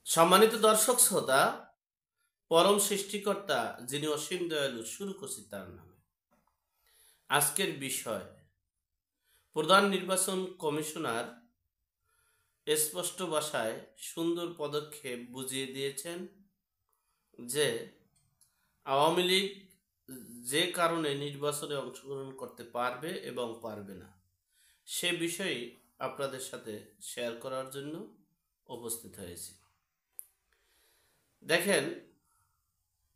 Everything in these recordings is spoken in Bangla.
সম্মানিত দর্শক শ্রোতা, পরম সৃষ্টিকর্তা যিনি অসীম দয়ালু, শুরু করছি তার নামে। আজকের বিষয়, প্রধান নির্বাচন কমিশনার স্পষ্ট ভাষায় সুন্দর পদক্ষেপ বুঝিয়ে দিয়েছেন যে আওয়ামী লীগ যে কারণে নির্বাচনে অংশগ্রহণ করতে পারবে এবং পারবে না, সে বিষয়ে আপনাদের সাথে শেয়ার করার জন্য উপস্থিত হয়েছি। দেখেন,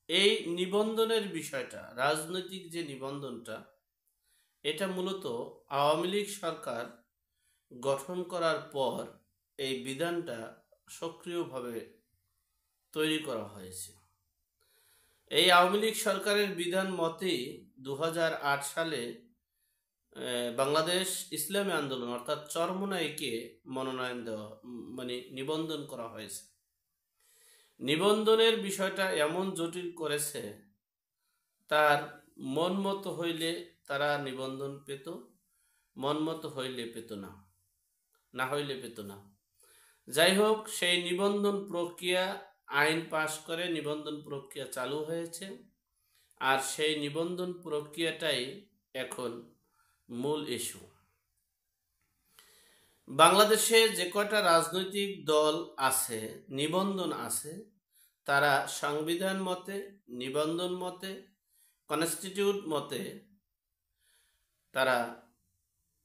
এই নিবন্ধনের বিষয়টা, রাজনৈতিক যে নিবন্ধনটা, এটা মূলত আওয়ামী লীগ সরকার গঠন করার পর এই বিধানটা সক্রিয়ভাবে তৈরি করা হয়েছে। এই আওয়ামী লীগ সরকারের বিধান মতেই 2008 সালে বাংলাদেশ ইসলামী আন্দোলন অর্থাৎ চরমোনাইকে মনোনয়ন দেওয়া, নিবন্ধন করা হয়েছে। নিবন্ধনের বিষয়টা এমন জটিল করেছে, তার মন মতো হইলে তারা নিবন্ধন পেত, মন মতো হইলে পেত না, না হইলে পেত না। যাই হোক, সেই নিবন্ধন প্রক্রিয়া, আইন পাশ করে নিবন্ধন প্রক্রিয়া চালু হয়েছে। আর সেই নিবন্ধন প্রক্রিয়াটাই এখন মূল ইস্যু। বাংলাদেশে যে কয়টা রাজনৈতিক দল আছে, নিবন্ধন আছে, তারা সংবিধান মতে, নিবন্ধন মতে, কনস্টিটিউট মতে তারা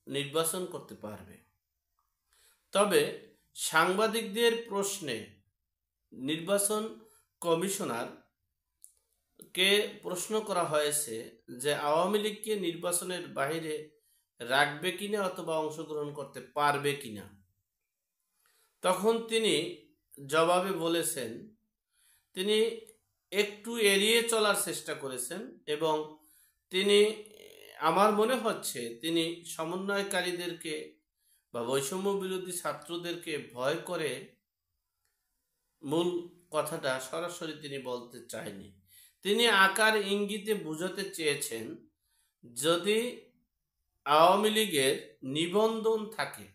নির্বাচন করতে পারবে। তবে সাংবাদিকদের প্রশ্নে নির্বাচন কমিশনারকে প্রশ্ন করা হয়েছে যে আওয়ামী লীগকে নির্বাচনের বাইরে রাখবে কিনা অথবা অংশগ্রহণ করতে পারবে কিনা। তখন তিনি জবাবে বলেছেন, তিনি একটু এড়িয়ে চলার চেষ্টা করেছেন এবং তিনি, আমার মনে হচ্ছে তিনি সমন্বয়কারীদেরকে বা বৈষম্য বিরোধী ছাত্রদেরকে ভয় করে মূল কথাটা সরাসরি তিনি বলতে চায়নি। তিনি আকার ইঙ্গিতে বুঝাতে চেয়েছেন, যদি আওয়ামী লীগের নিবন্ধন থাকে,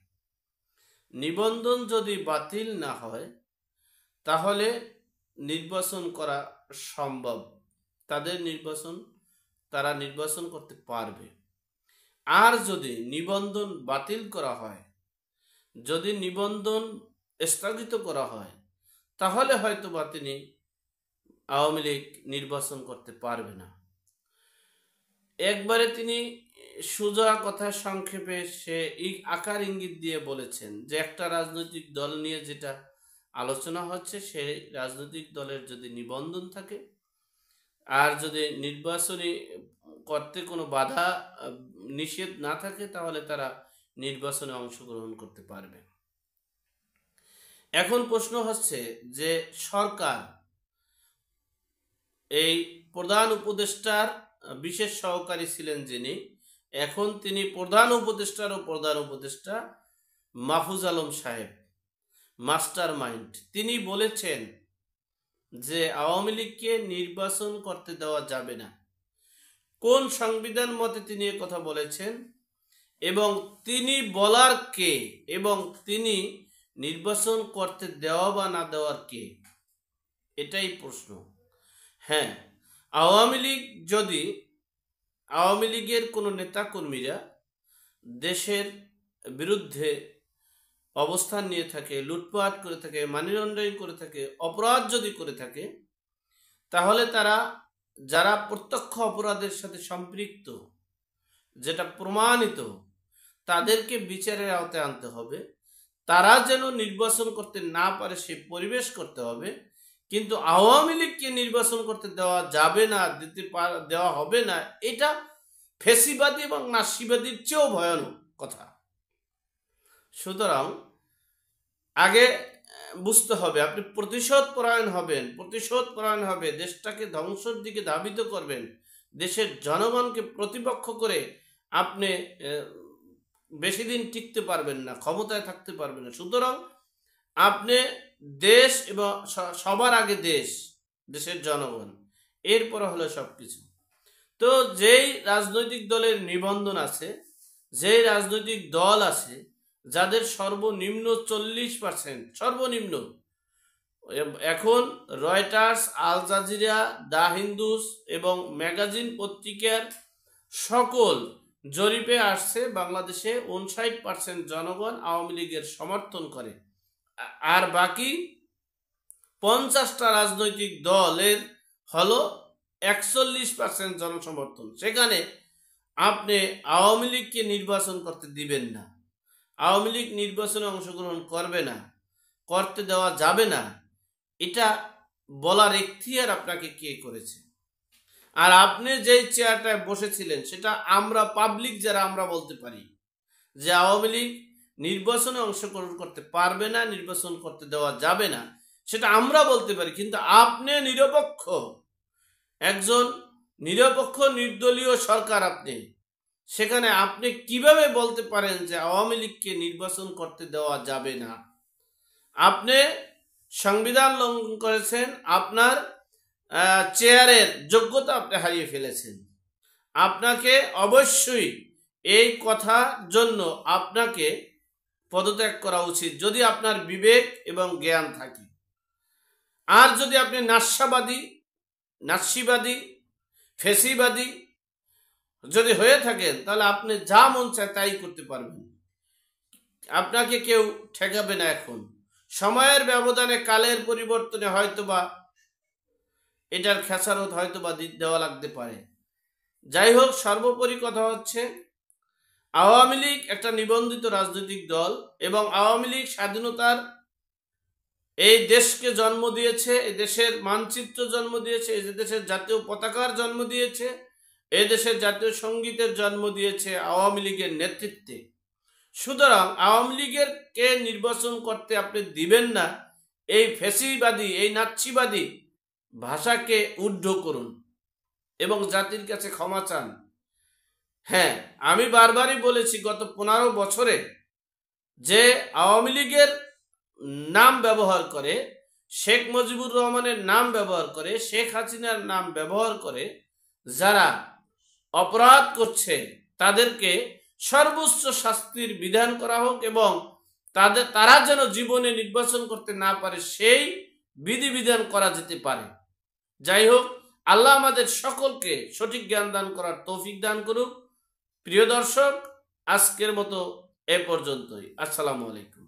নিবন্ধন যদি বাতিল না হয়, তাহলে নির্বাচন করা সম্ভব, তারা নির্বাচন করতে পারবে। আর যদি নিবন্ধন বাতিল করা হয়, যদি নিবন্ধন স্থগিত করা হয়, তাহলে হয়তোবা তিনি আওয়ামী লীগ নির্বাচন করতে পারবে না। একবারে তিনি সোজা কথা সংক্ষেপে সে আকার ইঙ্গিত দিয়ে বলেছেন যে একটা রাজনৈতিক দল নিয়ে যেটা আলোচনা হচ্ছে, সেই রাজনৈতিক দলের যদি নিবন্ধন থাকে আর যদি নির্বাচনী করতে কোনো বাধা নিষেধ না থাকে, তাহলে তারা নির্বাচনে অংশগ্রহণ করতে পারবে। এখন প্রশ্ন হচ্ছে যে সরকার, এই প্রধান উপদেষ্টার বিশেষ সহকারী ছিলেন যিনি, এখন তিনি প্রধান উপদেষ্টা মাহফুজ আলম সাহেব, মাস্টার মাইন্ড, তিনি বলেছেন যে আওয়ামী লীগকে নির্বাচন করতে দেওয়া যাবে না। কোন সংবিধান মতে তিনি কথা বলেছেন এবং তিনি বলার কে, এবং তিনি নির্বাচন করতে দেওয়া বা না দেওয়ার কে, এটাই প্রশ্ন। হ্যাঁ, আওয়ামী লীগের কোনো নেতাকর্মীরা দেশের বিরুদ্ধে অবস্থান নিয়ে থাকে, লুটপাট করে থাকে, মানি লন্ডারিং করে থাকে, অপরাধ যদি করে থাকে, তাহলে তারা, যারা প্রত্যক্ষ অপরাধের সাথে সম্পৃক্ত, যেটা প্রমাণিত, তাদেরকে বিচারের আওতায় আনতে হবে। তারা যেন নির্বাচন করতে না পারে সেই পরিবেশ করতে হবে। কিন্তু আওয়ামী লীগকে নির্বাচন করতে দেওয়া যাবে না, দেওয়া হবে না, এটা ফেসিবাদী এবং নাসিবাদীর চেয়েও ভয়ানক কথা। সুতরাং আগে বুঝতে হবে, আপনি প্রতিশোধ পরায়ণ হবে, দেশটাকে ধ্বংসের দিকে ধাবিত করবেন, দেশের জনগণকে প্রতিপক্ষ করে আপনি বেশি দিন টিকতে পারবেন না, ক্ষমতায় থাকতে পারবেন না। সুতরাং আপনি দেশ এবং সবার আগে দেশের জনগণ, এরপর হলো সবকিছু। তো যেই রাজনৈতিক দলের নিবন্ধন আছে, যেই রাজনৈতিক দল আছে যাদের সর্বনিম্ন 40%, সর্বনিম্ন এখন Reuters, Al Jazeera, the Hindus এবং ম্যাগাজিন পত্রিকার সকল জরিপে আসছে বাংলাদেশে 59% জনগণ আওয়ামী লীগের সমর্থন করে, আর বাকি 50টা রাজনৈতিক দলের হলো 41% জনসমর্থন। সেখানে আপনি আওয়ামী লীগকে নির্বাচন করতে দিবেন না, আওয়ামী লীগ নির্বাচনে অংশগ্রহণ করবে না, করতে দেওয়া যাবে না, এটা বলার এখতিয়ার আপনাকে কে করেছে? আর আপনি যেই চেয়ারটায় বসেছিলেন সেটা আমরা পাবলিক যারা আমরা বলতে পারি যে আওয়ামী লীগ নির্বাচনে অংশগ্রহণ করতে পারবে না, নির্বাচন করতে দেওয়া যাবে না, সেটা আমরা বলতে পারি। কিন্তু আপনি নিরপেক্ষ, একজন নিরপেক্ষ নির্দলীয় সরকার আপনি, সেখানে আপনি কিভাবে বলতে পারেন যে আওয়ামী লীগকে নির্বাচন করতে দেওয়া যাবে না? আপনি সংবিধান লঙ্ঘন করেছেন, আপনার চেয়ারের যোগ্যতা আপনি হারিয়ে ফেলেছেন। আপনাকে অবশ্যই এই কথার জন্য আপনাকে পদত্যাগ করা উচিত যদি আপনার বিবেক এবং জ্ঞান থাকে। আর যদি আপনি নাস্যিবাদী, ফেসিবাদী যদি হয়ে থাকেন, তাহলে আপনি যা মন চায় তাই করতে পারবেন, আপনাকে কেউ ঠেকাবে না। এখন সময়ের ব্যবধানে, কালের পরিবর্তনে হয়তোবা এটার খেসারত হয়তোবা দেওয়া লাগতে পারে। যাই হোক, সর্বোপরি কথা হচ্ছে আওয়ামী লীগ একটা নিবন্ধিত রাজনৈতিক দল এবং আওয়ামী লীগ স্বাধীনতার এই দেশকে জন্ম দিয়েছে, এই দেশের মানচিত্র জন্ম দিয়েছে, এই দেশের জাতীয় পতাকার জন্ম দিয়েছে, এই দেশের জাতীয় সঙ্গীতের জন্ম দিয়েছে আওয়ামী লীগের নেতৃত্বে। সুতরাং আওয়ামী লীগের কে নির্বাচন করতে আপনি দিবেন না, এই ফেসিবাদী, এই নাৎসিবাদী ভাষাকে ঊর্ধ্ব করুন এবং জাতির কাছে ক্ষমা চান। হ্যাঁ, আমি বারবারই বলেছি গত 15 বছরে যে আওয়ামী লীগের নাম ব্যবহার করে, শেখ মুজিবুর রহমানের নাম ব্যবহার করে, শেখ হাসিনার নাম ব্যবহার করে যারা অপরাধ করছে তাদেরকে সর্বোচ্চ শাস্তির বিধান করা হোক এবং তারা যেন জীবনে নির্বাচন করতে না পারে সেই বিধিবিধান করা যেতে পারে। যাই হোক, আল্লাহ আমাদের সকলকে সঠিক জ্ঞান দান করার তৌফিক দান করুক। প্রিয় দর্শক, আজকের মতো এ পর্যন্তই। আসসালামু আলাইকুম।